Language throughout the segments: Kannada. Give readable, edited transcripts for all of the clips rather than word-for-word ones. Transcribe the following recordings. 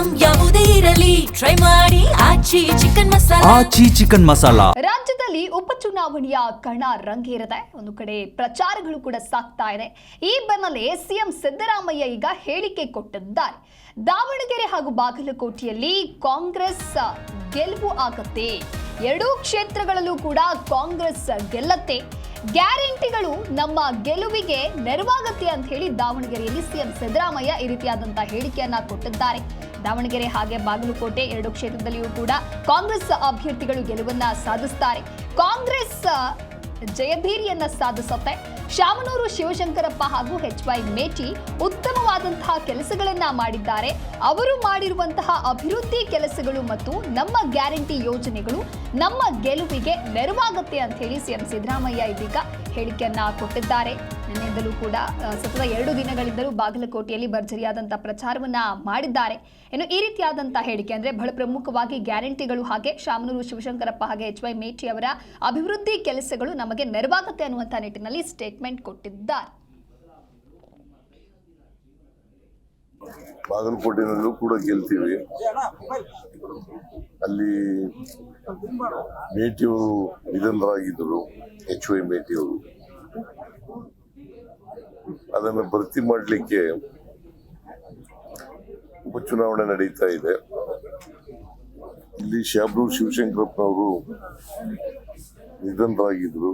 ಐಟಂ ಯಾವುದೇ ಇರಲಿ ಟ್ರೈ ಮಾಡಿ ಆಚಿ ಚಿಕನ್ ಮಸಾಲಾ. ಆಚಿ ಚಿಕನ್ ಮಸಾಲಾ. ರಾಜ್ಯದಲ್ಲಿ ಉಪಚುನಾವಣೆಯ ಕಣ ರಂಗೇರಿದೆ. ಒಂದು ಕಡೆ ಪ್ರಚಾರಗಳು ಕೂಡ ಸಾಗ್ತಾ ಇದೆ. ಈ ಬೆನ್ನಲ್ಲೇ ಸಿಎಂ ಸಿದ್ದರಾಮಯ್ಯ ಈಗ ಹೇಳಿಕೆ ಕೊಟ್ಟಿದ್ದಾರೆ. ದಾವಣಗೆರೆ ಹಾಗೂ ಬಾಗಲಕೋಟೆಯಲ್ಲಿ ಕಾಂಗ್ರೆಸ್ ಗೆಲುವು ಆಗತ್ತೆ. ಎರಡೂ ಕ್ಷೇತ್ರಗಳಲ್ಲೂ ಕೂಡ ಕಾಂಗ್ರೆಸ್ ಗೆಲ್ಲತ್ತೆ. ಗ್ಯಾರಂಟಿಗಳು ನಮ್ಮ ಗೆಲುವಿಗೆ ನೆರವಾಗತ್ತೆ ಅಂತ ಹೇಳಿ ದಾವಣಗೆರೆಯಲ್ಲಿ ಸಿಎಂ ಸಿದ್ದರಾಮಯ್ಯ ಈ ರೀತಿಯಾದಂತಹ ಹೇಳಿಕೆಯನ್ನ ಕೊಟ್ಟಿದ್ದಾರೆ. ದಾವಣಗೆರೆ ಹಾಗೆ ಬಾಗಲಕೋಟೆ ಎರಡು ಕ್ಷೇತ್ರದಲ್ಲಿಯೂ ಕೂಡ ಕಾಂಗ್ರೆಸ್ ಅಭ್ಯರ್ಥಿಗಳು ಗೆಲುವನ್ನ ಸಾಧಿಸುತ್ತಾರೆ. ಕಾಂಗ್ರೆಸ್ ಜಯಭೀರಿಯನ್ನ ಸಾಧಿಸುತ್ತೆ. ಶಾಮನೂರು ಶಿವಶಂಕರಪ್ಪ ಹಾಗೂ HY ಮೇಟಿ ಉತ್ತಮವಾದಂತಹ ಕೆಲಸಗಳನ್ನ ಮಾಡಿದ್ದಾರೆ. ಅವರು ಮಾಡಿರುವಂತಹ ಅಭಿವೃದ್ಧಿ ಕೆಲಸಗಳು ಮತ್ತು ನಮ್ಮ ಗ್ಯಾರಂಟಿ ಯೋಜನೆಗಳು ನಮ್ಮ ಗೆಲುವಿಗೆ ನೆರವಾಗುತ್ತೆ ಅಂತ ಹೇಳಿ ಸಿಎಂ ಸಿದ್ದರಾಮಯ್ಯ ಇದೀಗ ಹೇಳಿಕೆಯನ್ನ ಕೊಟ್ಟಿದ್ದಾರೆ. ನಿನ್ನೆಯಿಂದಲೂ ಕೂಡ ಸತತ 2 ದಿನಗಳಿಂದಲೂ ಬಾಗಲಕೋಟೆಯಲ್ಲಿ ಭರ್ಜರಿಯಾದಂತಹ ಪ್ರಚಾರವನ್ನ ಮಾಡಿದ್ದಾರೆ. ಇನ್ನು ಈ ರೀತಿಯಾದಂತಹ ಹೇಳಿಕೆ ಅಂದ್ರೆ ಬಹಳ ಪ್ರಮುಖವಾಗಿ ಗ್ಯಾರಂಟಿಗಳು ಹಾಗೆ ಶಾಮನೂರು ಶಿವಶಂಕರಪ್ಪ ಹಾಗೆ HY ಮೇಟಿ ಅವರ ಅಭಿವೃದ್ಧಿ ಕೆಲಸಗಳು ನಮಗೆ ನೆರವಾಗುತ್ತೆ ಅನ್ನುವಂತಹ ನಿಟ್ಟಿನಲ್ಲಿ ಸ್ಟೇಟ್ಮೆಂಟ್ ಕೊಟ್ಟಿದ್ದಾರೆ. ಬಾಗಲಕೋಟೆನಲ್ಲೂ ಕೂಡ ಗೆಲ್ತೀವಿ. ಅಲ್ಲಿ ಮೇಟಿಯವರು ನಿಧನರಾಗಿದ್ದರು, HY ಮೇಟಿಯವರು. ಅದನ್ನು ಭರ್ತಿ ಮಾಡಲಿಕ್ಕೆ ಉಪಚುನಾವಣೆ ನಡೀತಾ ಇದೆ. ಇಲ್ಲಿ ಶಾಮನೂರು ಶಿವಶಂಕರಪ್ಪನವರು ನಿಧನರಾಗಿದ್ರು.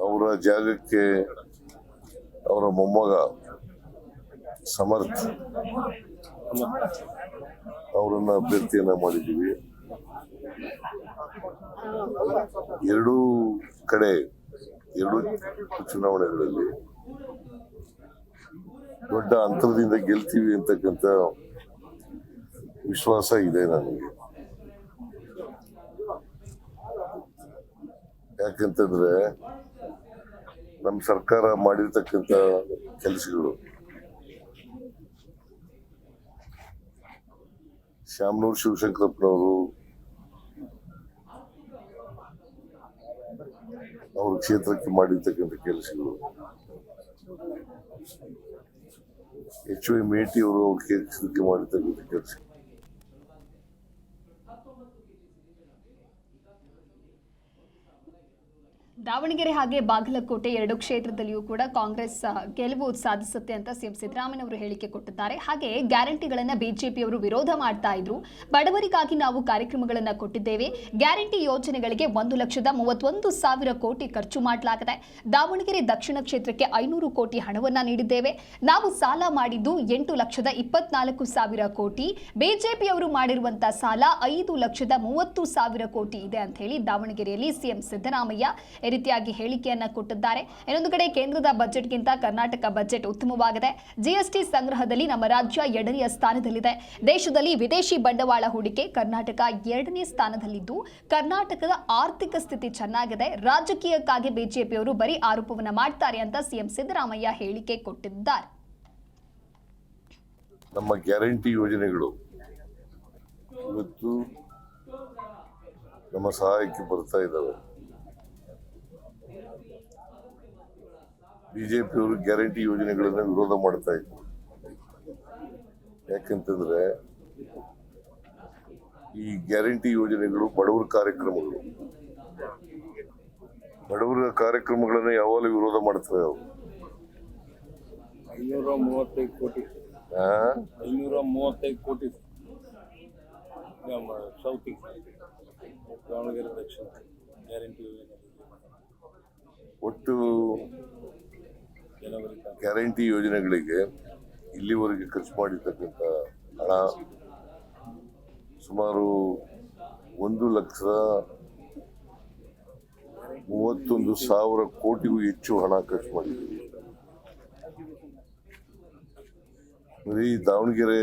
ಅವರ ಜಾಗಕ್ಕೆ ಅವರ ಮೊಮ್ಮಗ ಸಮರ್ಥ್ ಅವರನ್ನ ಅಭ್ಯರ್ಥಿಯನ್ನ ಮಾಡಿದ್ದೀವಿ. ಎರಡೂ ಕಡೆ ಎರಡು ಚುನಾವಣೆಗಳಲ್ಲಿ ದೊಡ್ಡ ಅಂತರದಿಂದ ಗೆಲ್ತೀವಿ ಅಂತಕ್ಕಂಥ ವಿಶ್ವಾಸ ಇದೆ ನನಗೆ. ಯಾಕಂತಂದ್ರೆ ನಮ್ಮ ಸರ್ಕಾರ ಮಾಡಿರ್ತಕ್ಕಂಥ ಕೆಲಸಗಳು, ಶಾಮನೂರು ಶಿವಶಂಕರಪ್ಪನವರು ಅವ್ರ ಕ್ಷೇತ್ರಕ್ಕೆ ಮಾಡಿರ್ತಕ್ಕಂಥ ಕೆಲಸಗಳು, HY ಮೇಟಿ ಅವರು ಅವ್ರ ಕ್ಷೇತ್ರಕ್ಕೆ ಮಾಡಿರ್ತಕ್ಕಂಥ ಕೆಲಸ, ದಾವಣಗೆರೆ ಹಾಗೆ ಬಾಗಲಕೋಟೆ ಎರಡು ಕ್ಷೇತ್ರದಲ್ಲಿಯೂ ಕೂಡ ಕಾಂಗ್ರೆಸ್ ಗೆಲುವು ಸಾಧಿಸುತ್ತೆ ಅಂತ ಸಿಎಂ ಸಿದ್ದರಾಮಯ್ಯ ಅವರು ಹೇಳಿಕೆ ಕೊಟ್ಟಿದ್ದಾರೆ. ಹಾಗೆ ಗ್ಯಾರಂಟಿಗಳನ್ನ ಬಿಜೆಪಿಯವರು ವಿರೋಧ ಮಾಡ್ತಾ ಇದ್ರು. ಬಡವರಿಗಾಗಿ ನಾವು ಕಾರ್ಯಕ್ರಮಗಳನ್ನ ಕೊಟ್ಟಿದ್ದೇವೆ. ಗ್ಯಾರಂಟಿ ಯೋಜನೆಗಳಿಗೆ 1,31,000 ಕೋಟಿ ಖರ್ಚು ಮಾಡಲಾಗಿದೆ. ದಾವಣಗೆರೆ ದಕ್ಷಿಣ ಕ್ಷೇತ್ರಕ್ಕೆ 500 ಕೋಟಿ ಹಣವನ್ನ ನೀಡಿದ್ದೇವೆ. ನಾವು ಸಾಲ ಮಾಡಿದ್ದು 8,24,000 ಕೋಟಿ. ಬಿಜೆಪಿಯವರು ಮಾಡಿರುವಂತಹ ಸಾಲ 5,30,000 ಕೋಟಿ ಇದೆ ಅಂತ ಹೇಳಿ ದಾವಣಗೆರೆಯಲ್ಲಿ ಸಿಎಂ ಸಿದ್ದರಾಮಯ್ಯ ರೀತಿಯಾಗಿ ಹೇಳಿಕೆಯನ್ನ ಕೊಟ್ಟಿದ್ದಾರೆ. ಇನ್ನೊಂದು ಕಡೆ ಕೇಂದ್ರದ ಬಜೆಟ್ಗಿಂತ ಕರ್ನಾಟಕ ಬಜೆಟ್ ಉತ್ತಮವಾಗಿದೆ. GST ಸಂಗ್ರಹದಲ್ಲಿ ನಮ್ಮ ರಾಜ್ಯ 2ನೇ ಸ್ಥಾನದಲ್ಲಿದೆ. ದೇಶದಲ್ಲಿ ವಿದೇಶಿ ಬಂಡವಾಳ ಹೂಡಿಕೆ ಕರ್ನಾಟಕ 2ನೇ ಸ್ಥಾನದಲ್ಲಿದ್ದು ಕರ್ನಾಟಕದ ಆರ್ಥಿಕ ಸ್ಥಿತಿ ಚೆನ್ನಾಗಿದೆ. ರಾಜಕೀಯಕ್ಕಾಗಿ ಬಿಜೆಪಿಯವರು ಬರೀ ಆರೋಪವನ್ನ ಮಾಡ್ತಾರೆ ಅಂತ ಸಿಎಂ ಸಿದ್ದರಾಮಯ್ಯ ಹೇಳಿಕೆ ಕೊಟ್ಟಿದ್ದಾರೆ. ನಮ್ಮ ಗ್ಯಾರಂಟಿ ಯೋಜನೆಗಳು ಇವತ್ತು ನಮ್ಮ ಸಹಾಯಕ್ಕೆ ಬರ್ತಾ ಇದ್ದಾವೆ. ಬಿಜೆಪಿಯವರು ಗ್ಯಾರಂಟಿ ಯೋಜನೆಗಳನ್ನ ವಿರೋಧ ಮಾಡ್ತಾ ಇದ್ರು. ಯಾಕಂತಂದ್ರೆ ಈ ಗ್ಯಾರಂಟಿ ಯೋಜನೆಗಳು ಬಡವರ ಕಾರ್ಯಕ್ರಮಗಳು. ಬಡವರ ಕಾರ್ಯಕ್ರಮಗಳನ್ನ ಯಾವಾಗಲೂ ವಿರೋಧ ಮಾಡ್ತಾರೆ ಅವರು. 535 ಕೋಟಿ 535 ಕೋಟಿ ಸೌತಿಗೆ ದಾವಣಗೆರೆ ದಕ್ಷಿಣ ಗ್ಯಾರಂಟಿ ಯೋಜನೆ. ಒಟ್ಟು ಗ್ಯಾರಂಟಿ ಯೋಜನೆಗಳಿಗೆ ಇಲ್ಲಿವರೆಗೆ ಖರ್ಚು ಮಾಡಿರ್ತಕ್ಕಂಥ ಹಣ ಸುಮಾರು 1,31,000 ಕೋಟಿಗೂ ಹೆಚ್ಚು ಹಣ ಖರ್ಚು ಮಾಡಿದ್ದೀವಿ. ಬರೀ ದಾವಣಗೆರೆ